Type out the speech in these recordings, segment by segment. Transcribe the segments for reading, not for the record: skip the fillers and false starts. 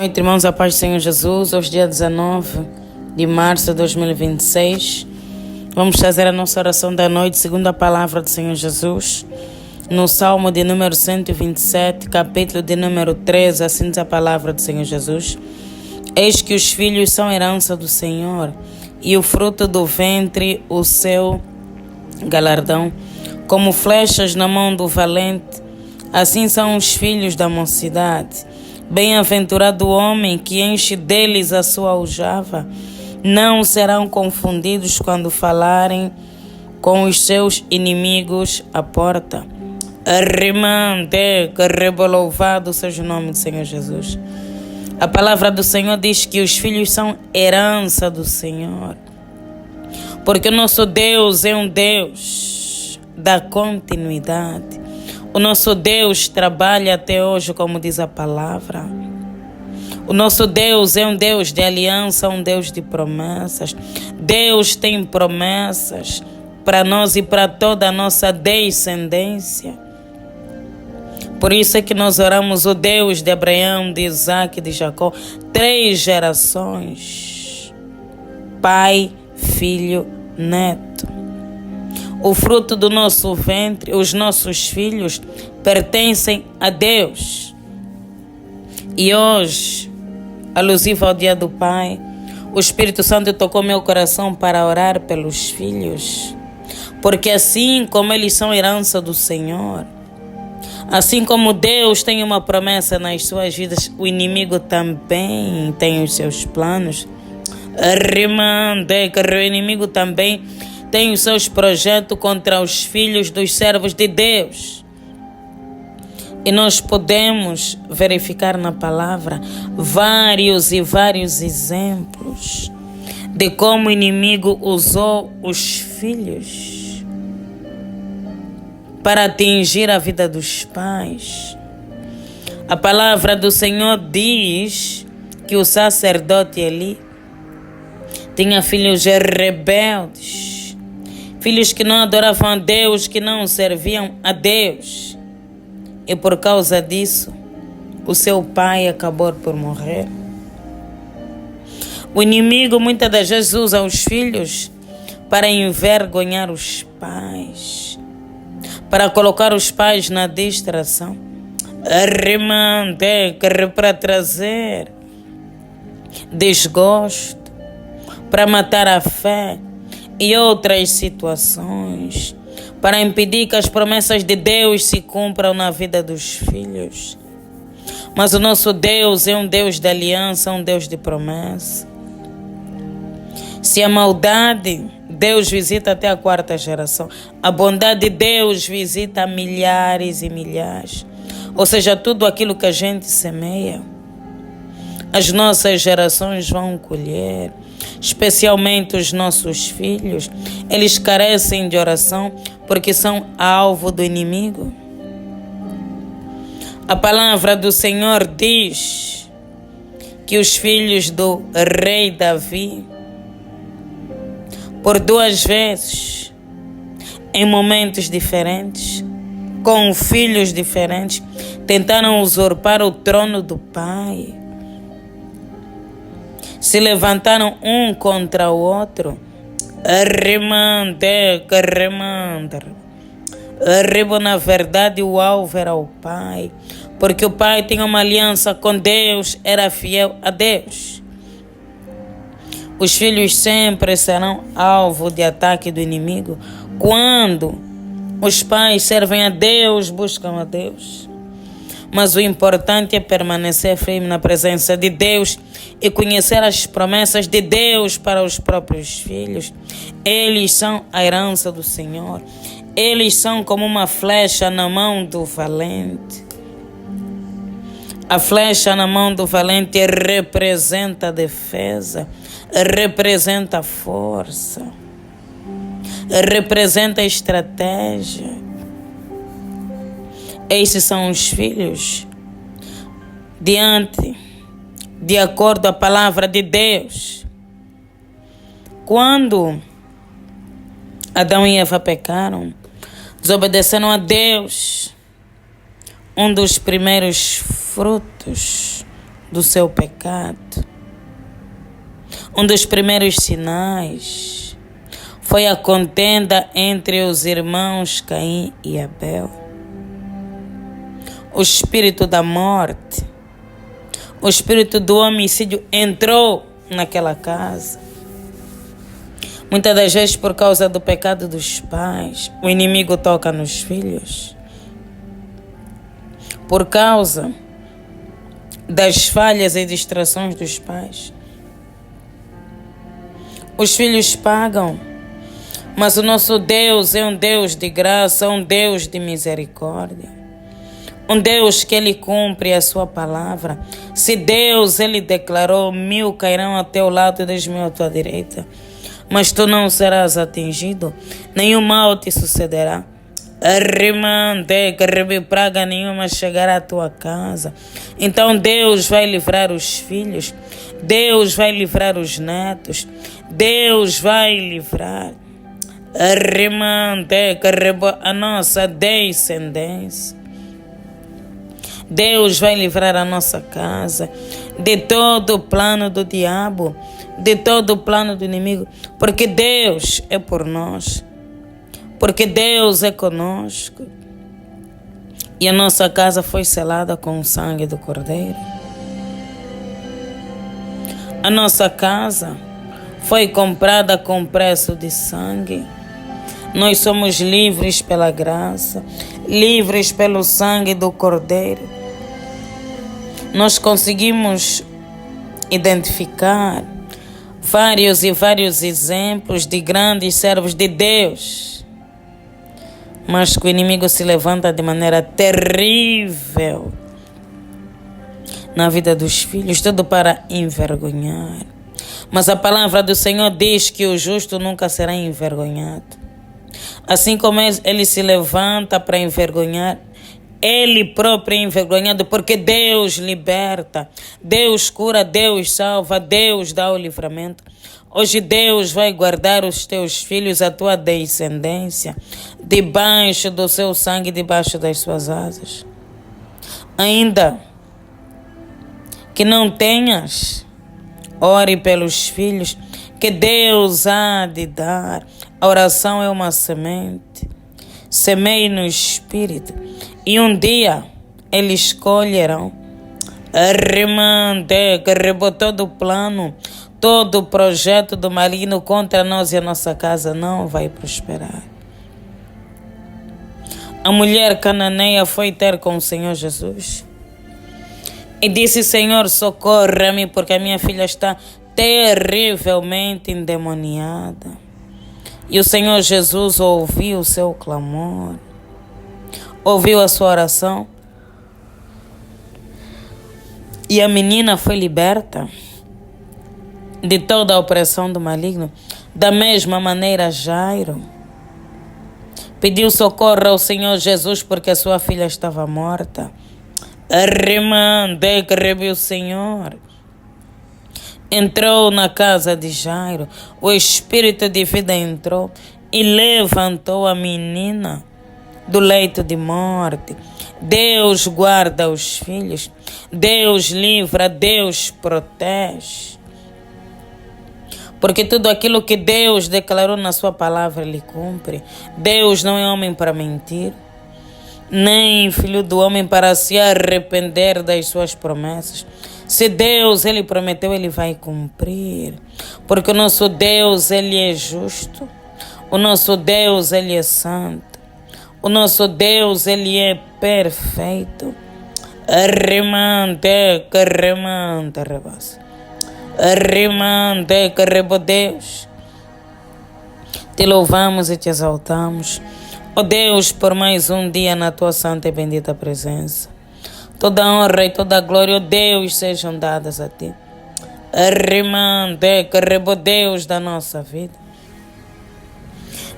Noite, irmãos, a paz do Senhor Jesus. Hoje, dia 19 de março de 2026, vamos fazer a nossa oração da noite segundo a palavra do Senhor Jesus. No Salmo de número 127, capítulo de número 13, assim diz a palavra do Senhor Jesus. Eis que os filhos são herança do Senhor, e o fruto do ventre o seu galardão. Como flechas na mão do valente, assim são os filhos da mocidade. Bem-aventurado o homem que enche deles a sua aljava. Não serão confundidos quando falarem com os seus inimigos à porta. Louvado seja o nome do Senhor Jesus. A palavra do Senhor diz que os filhos são herança do Senhor, porque o nosso Deus é um Deus da continuidade. O nosso Deus trabalha até hoje, como diz a palavra. O nosso Deus é um Deus de aliança, um Deus de promessas. Deus tem promessas para nós e para toda a nossa descendência. Por isso é que nós oramos o Deus de Abraão, de Isaac e de Jacó. 3 gerações. Pai, filho, neto. O fruto do nosso ventre, os nossos filhos, pertencem a Deus. E hoje, alusivo ao dia do Pai, o Espírito Santo tocou meu coração para orar pelos filhos. Porque assim como eles são herança do Senhor, assim como Deus tem uma promessa nas suas vidas, o inimigo também tem os seus planos. O inimigo também tem os seus projetos contra os filhos dos servos de Deus. E nós podemos verificar na palavra vários exemplos de como o inimigo usou os filhos para atingir a vida dos pais. A palavra do Senhor diz que o sacerdote Eli tinha filhos rebeldes, filhos que não adoravam a Deus, que não serviam a Deus. E por causa disso, o seu pai acabou por morrer. O inimigo muitas das vezes usa os filhos para envergonhar os pais, para colocar os pais na distração, para trazer desgosto, para matar a fé e outras situações, para impedir que as promessas de Deus se cumpram na vida dos filhos. Mas o nosso Deus é um Deus de aliança, um Deus de promessa. Se a maldade, Deus visita até a 4ª geração. A bondade de Deus visita milhares e milhares. Ou seja, tudo aquilo que a gente semeia, as nossas gerações vão colher. Especialmente os nossos filhos, eles carecem de oração porque são alvo do inimigo. A palavra do Senhor diz que os filhos do rei Davi, por 2 vezes, em momentos diferentes, com filhos diferentes, tentaram usurpar o trono do pai. Se levantaram um contra o outro. Na verdade, o alvo era o pai, porque o pai tinha uma aliança com Deus, era fiel a Deus. Os filhos sempre serão alvo de ataque do inimigo quando os pais servem a Deus, buscam a Deus. Mas o importante é permanecer firme na presença de Deus e conhecer as promessas de Deus para os próprios filhos. Eles são a herança do Senhor. Eles são como uma flecha na mão do valente. A flecha na mão do valente representa a defesa, representa a força, representa a estratégia. Esses são os filhos de acordo à palavra de Deus. Quando Adão e Eva pecaram, desobedeceram a Deus, um dos primeiros frutos do seu pecado. Um dos primeiros sinais foi a contenda entre os irmãos Caim e Abel. O espírito da morte, o espírito do homicídio entrou naquela casa. Muitas das vezes, por causa do pecado dos pais, o inimigo toca nos filhos. Por causa das falhas e distrações dos pais, os filhos pagam. Mas o nosso Deus é um Deus de graça, um Deus de misericórdia. Um Deus que Ele cumpre a sua palavra. Se Deus, Ele declarou, 1000 cairão ao teu lado e 10.000 à tua direita, mas tu não serás atingido, nenhum mal te sucederá. Arrimante, que praga nenhuma chegará à tua casa. Então Deus vai livrar os filhos, Deus vai livrar os netos, Deus vai livrar arrimante, que a nossa descendência. Deus vai livrar a nossa casa de todo o plano do diabo, de todo o plano do inimigo, porque Deus é por nós, porque Deus é conosco. E a nossa casa foi selada com o sangue do Cordeiro. A nossa casa foi comprada com preço de sangue. Nós somos livres pela graça, livres pelo sangue do Cordeiro. Nós conseguimos identificar vários e vários exemplos de grandes servos de Deus, mas que o inimigo se levanta de maneira terrível na vida dos filhos, tudo para envergonhar. Mas a palavra do Senhor diz que o justo nunca será envergonhado. Assim como ele se levanta para envergonhar, ele próprio é envergonhado, porque Deus liberta, Deus cura, Deus salva, Deus dá o livramento. Hoje Deus vai guardar os teus filhos, a tua descendência, debaixo do seu sangue, debaixo das suas asas. Ainda que não tenhas, ore pelos filhos que Deus há de dar. A oração é uma semente. Semeie no Espírito e um dia eles colherão. Arrimante, que rebotou do plano, todo o projeto do maligno contra nós e a nossa casa não vai prosperar. A mulher cananeia foi ter com o Senhor Jesus e disse: Senhor, socorra-me, porque a minha filha está terrivelmente endemoniada. E o Senhor Jesus ouviu o seu clamor, ouviu a sua oração, e a menina foi liberta de toda a opressão do maligno. Da mesma maneira, Jairo pediu socorro ao Senhor Jesus porque a sua filha estava morta. Arrimande, que reviu o Senhor. Entrou na casa de Jairo, o espírito de vida entrou e levantou a menina do leito de morte. Deus guarda os filhos, Deus livra, Deus protege. Porque tudo aquilo que Deus declarou na sua palavra, Ele cumpre. Deus não é homem para mentir, nem filho do homem para se arrepender das suas promessas. Se Deus, Ele prometeu, Ele vai cumprir. Porque o nosso Deus, Ele é justo. O nosso Deus, Ele é santo. O nosso Deus, Ele é perfeito. Arrimante, que remante, rebassa. Arrimante, que rebo Deus. Te louvamos e te exaltamos, ó Deus, por mais um dia na tua santa e bendita presença. Toda honra e toda glória, ó Deus, sejam dadas a ti. Arrimante, que rebo Deus da nossa vida,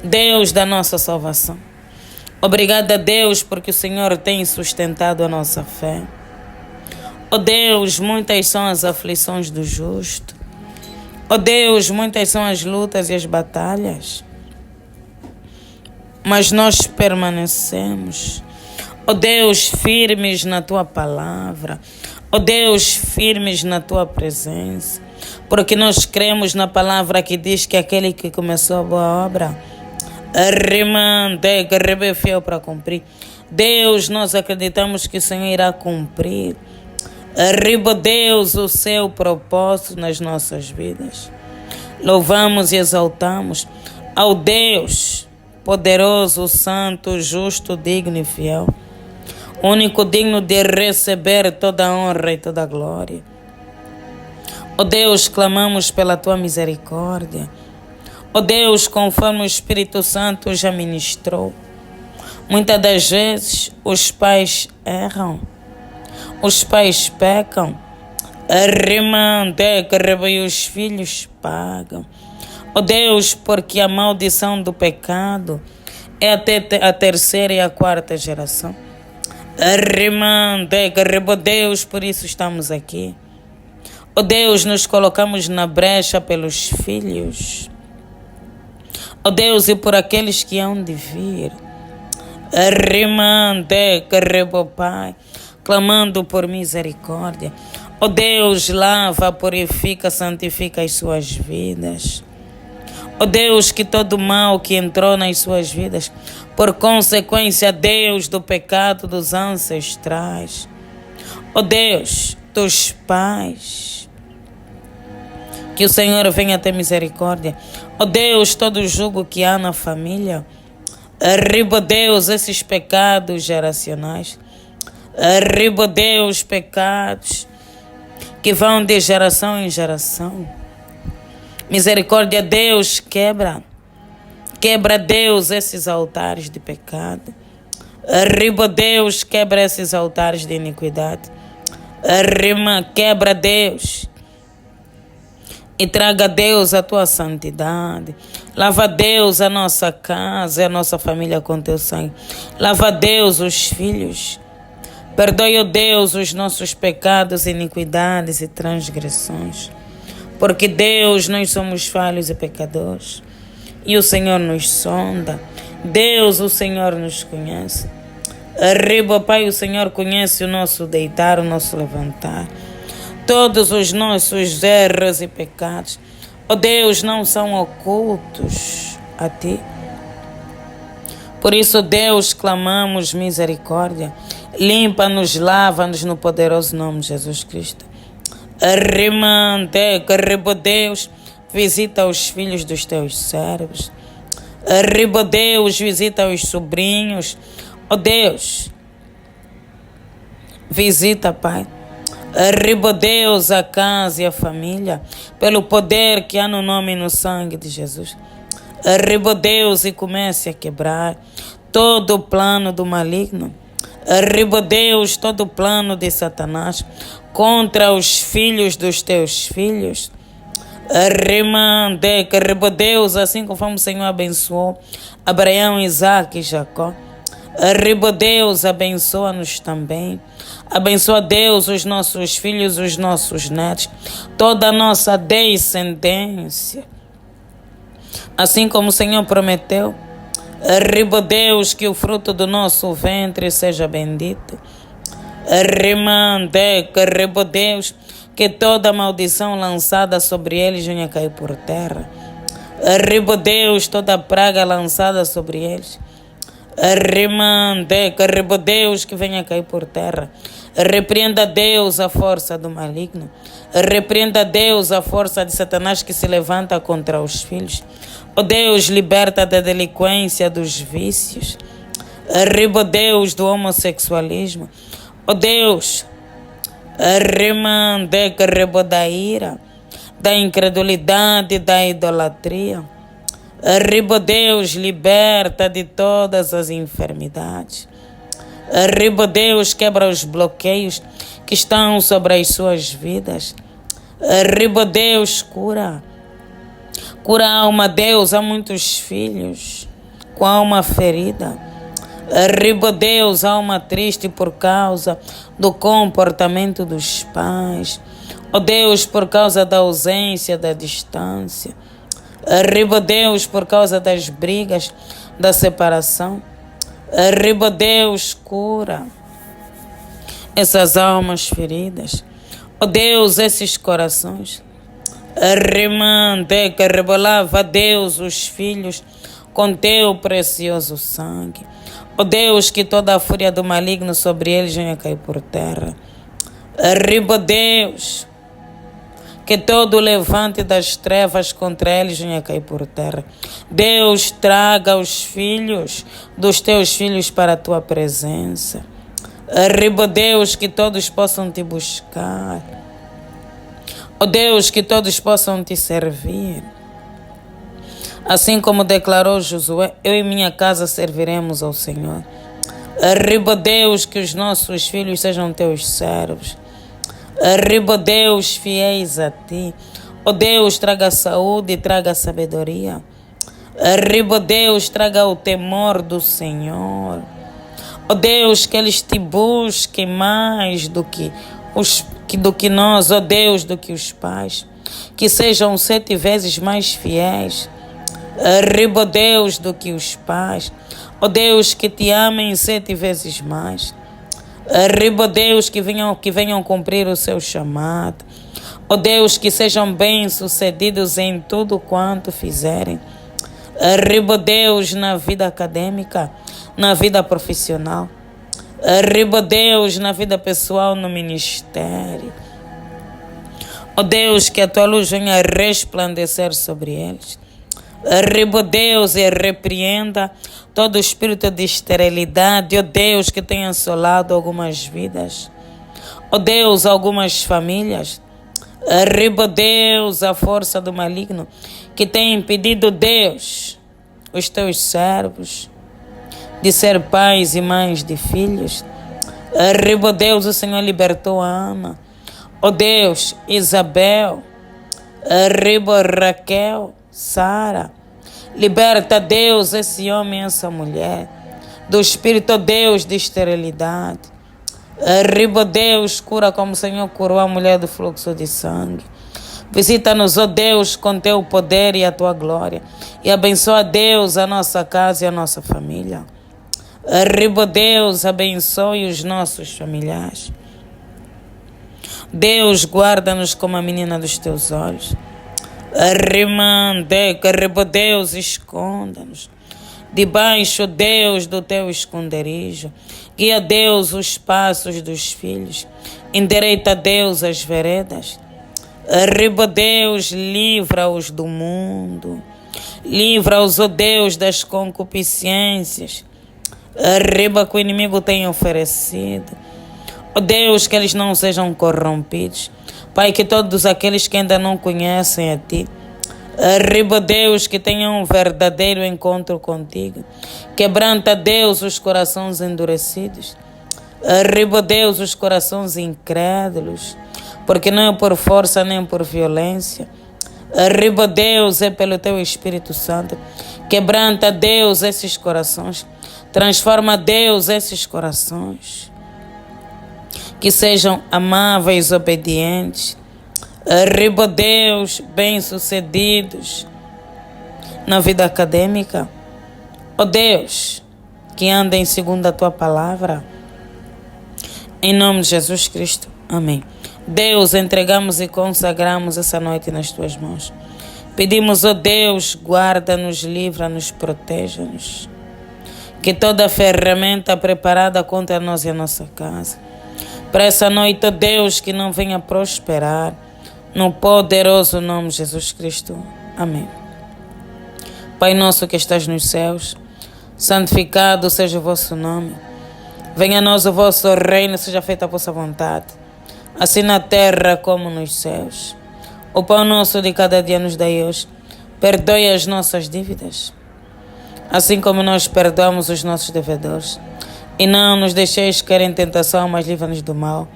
Deus da nossa salvação. Obrigada, Deus, porque o Senhor tem sustentado a nossa fé. Ó Deus, muitas são as aflições do justo. Ó Deus, muitas são as lutas e as batalhas, mas nós permanecemos, ó Deus, firmes na tua palavra. Ó Deus, firmes na tua presença, porque nós cremos na palavra que diz que aquele que começou a boa obra, remande, que é fiel para cumprir. Deus, nós acreditamos que o Senhor irá cumprir, Deus, o seu propósito nas nossas vidas. Louvamos e exaltamos ao Deus poderoso, santo, justo, digno e fiel, único digno de receber toda a honra e toda a glória. Ó Deus, clamamos pela tua misericórdia. Ó Deus, conforme o Espírito Santo já ministrou, muitas das vezes os pais erram, os pais pecam, e os filhos pagam. Ó Deus, porque a maldição do pecado é até a terceira e a quarta geração. Deus, por isso estamos aqui. Ó Deus, nos colocamos na brecha pelos filhos. Ó Deus, e por aqueles que hão de vir. Pai, clamando por misericórdia. Ó Deus, lava, purifica, santifica as suas vidas. Ó Deus, que todo mal que entrou nas suas vidas, por consequência, Deus, do pecado dos ancestrais, ó Deus, dos pais, que o Senhor venha ter misericórdia. Ó Deus, todo jugo que há na família, Deus, esses pecados geracionais, Deus, pecados que vão de geração em geração. Misericórdia, Deus, quebra, Deus, esses altares de pecado. Deus, quebra esses altares de iniquidade. Quebra, Deus, e traga, Deus, a tua santidade. Lava, Deus, a nossa casa e a nossa família com teu sangue. Lava, Deus, os filhos. Perdoe, ó Deus, os nossos pecados, iniquidades e transgressões. Porque, Deus, nós somos falhos e pecadores. E o Senhor nos sonda. Deus, o Senhor nos conhece. Pai, o Senhor conhece o nosso deitar, o nosso levantar. Todos os nossos erros e pecados, ó Deus, não são ocultos a Ti. Por isso, Deus, clamamos misericórdia. Limpa-nos, lava-nos no poderoso nome de Jesus Cristo. Deus, visita os filhos dos teus servos. Deus, visita os sobrinhos. Ó Deus, visita, Pai. Deus, a casa e a família, pelo poder que há no nome e no sangue de Jesus. Deus, e comece a quebrar todo o plano do maligno. Deus, todo o plano de Satanás contra os filhos dos teus filhos. Deus, assim conforme o Senhor abençoou Abraão, Isaac e Jacó. Deus, abençoa-nos também. Abençoa, Deus, os nossos filhos, os nossos netos, toda a nossa descendência. Assim como o Senhor prometeu. Deus, que o fruto do nosso ventre seja bendito. Deus, que toda maldição lançada sobre eles venha cair por terra. Deus, toda praga lançada sobre eles. Deus, que venha cair por terra. Repreenda, Deus, a força do maligno. Repreenda, Deus, a força de Satanás que se levanta contra os filhos. Ó Deus, liberta da delinquência, dos vícios. Deus, do homossexualismo. Ó Deus, da ira, da incredulidade, da idolatria. Deus, liberta de todas as enfermidades. Deus, quebra os bloqueios que estão sobre as suas vidas. Deus, cura. Cura a alma, Deus, há muitos filhos com a alma ferida. Deus, alma triste por causa do comportamento dos pais. Ó Deus, por causa da ausência, da distância. Deus, por causa das brigas, da separação. Deus, cura. essas almas feridas. Ó Deus, esses corações. Remande que rebolava, Deus, os filhos com teu precioso sangue. Ó Deus, que toda a fúria do maligno sobre eles venha cair por terra. Arriba, Deus, que todo o levante das trevas contra eles venha cair por terra. Deus, traga os filhos dos teus filhos para a tua presença. Arriba, Deus, que todos possam te buscar. Ó Deus, que todos possam te servir. Assim como declarou Josué, eu e minha casa serviremos ao Senhor. Arriba, Deus, que os nossos filhos sejam teus servos. Arriba, Deus, fiéis a ti. Ó Deus, traga saúde e traga sabedoria. Arriba, Deus, traga o temor do Senhor. Ó Deus, que eles te busquem mais do que nós, ó Deus, do que os pais. Que sejam 7 vezes mais fiéis. Arriba, Deus, do que os pais. Ó Deus, que te amem 7 vezes mais. Arriba, Deus, que venham cumprir o seu chamado. Ó Deus, que sejam bem-sucedidos em tudo quanto fizerem. Arriba, Deus, na vida acadêmica, na vida profissional. Arriba, Deus, na vida pessoal, no ministério. Ó Deus, que a tua luz venha resplandecer sobre eles. Arriba, Deus, e repreenda todo o espírito de esterilidade, ó Deus, que tem assolado algumas vidas. Ó Deus, algumas famílias. Arriba, Deus, a força do maligno que tem impedido, Deus, os teus servos de ser pais e mães de filhos. Arriba, Deus, o Senhor libertou a Ana. Ó Deus, Isabel. Arriba, Raquel, Sara. Liberta, Deus, esse homem e essa mulher do espírito, ó Deus, de esterilidade. Arriba, Deus, cura como o Senhor curou a mulher do fluxo de sangue. Visita-nos, ó Deus, com teu poder e a tua glória. E abençoa, Deus, a nossa casa e a nossa família. Arriba, Deus, abençoe os nossos familiares. Deus, guarda-nos como a menina dos teus olhos. Arriba, Deus, esconda-nos debaixo, Deus, do teu esconderijo. Guia, Deus, os passos dos filhos. Endireita, Deus, as veredas. Arriba, Deus, livra-os do mundo. Livra-os, ó Deus, das concupiscências. Arriba, que o inimigo tem oferecido. Ó Deus, que eles não sejam corrompidos. Pai, que todos aqueles que ainda não conhecem a Ti, arriba, Deus, que tenham um verdadeiro encontro contigo. Quebranta, Deus, os corações endurecidos. Arriba, Deus, os corações incrédulos, porque não é por força nem por violência. Arriba, Deus, é pelo Teu Espírito Santo. Quebranta, Deus, esses corações. Transforma, Deus, esses corações. Que sejam amáveis, obedientes. Arriba, Deus, bem-sucedidos na vida acadêmica. Ó Deus, que andem segundo a Tua palavra. Em nome de Jesus Cristo. Amém. Deus, entregamos e consagramos essa noite nas Tuas mãos. Pedimos, ó Deus, guarda-nos, livra-nos, proteja-nos. Que toda ferramenta preparada contra nós e a nossa casa, para essa noite, ó Deus, que não venha prosperar, no poderoso nome de Jesus Cristo. Amém. Pai nosso que estás nos céus, santificado seja o vosso nome. Venha a nós o vosso reino, seja feita a vossa vontade, assim na terra como nos céus. O pão nosso de cada dia nos dai hoje. Perdoe as nossas dívidas, assim como nós perdoamos os nossos devedores. E não nos deixeis cair em tentação, mas livra-nos do mal.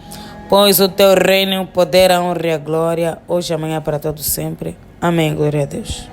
Pois o Teu reino, o poder, a honra e a glória, hoje e amanhã para todo sempre. Amém. Glória a Deus.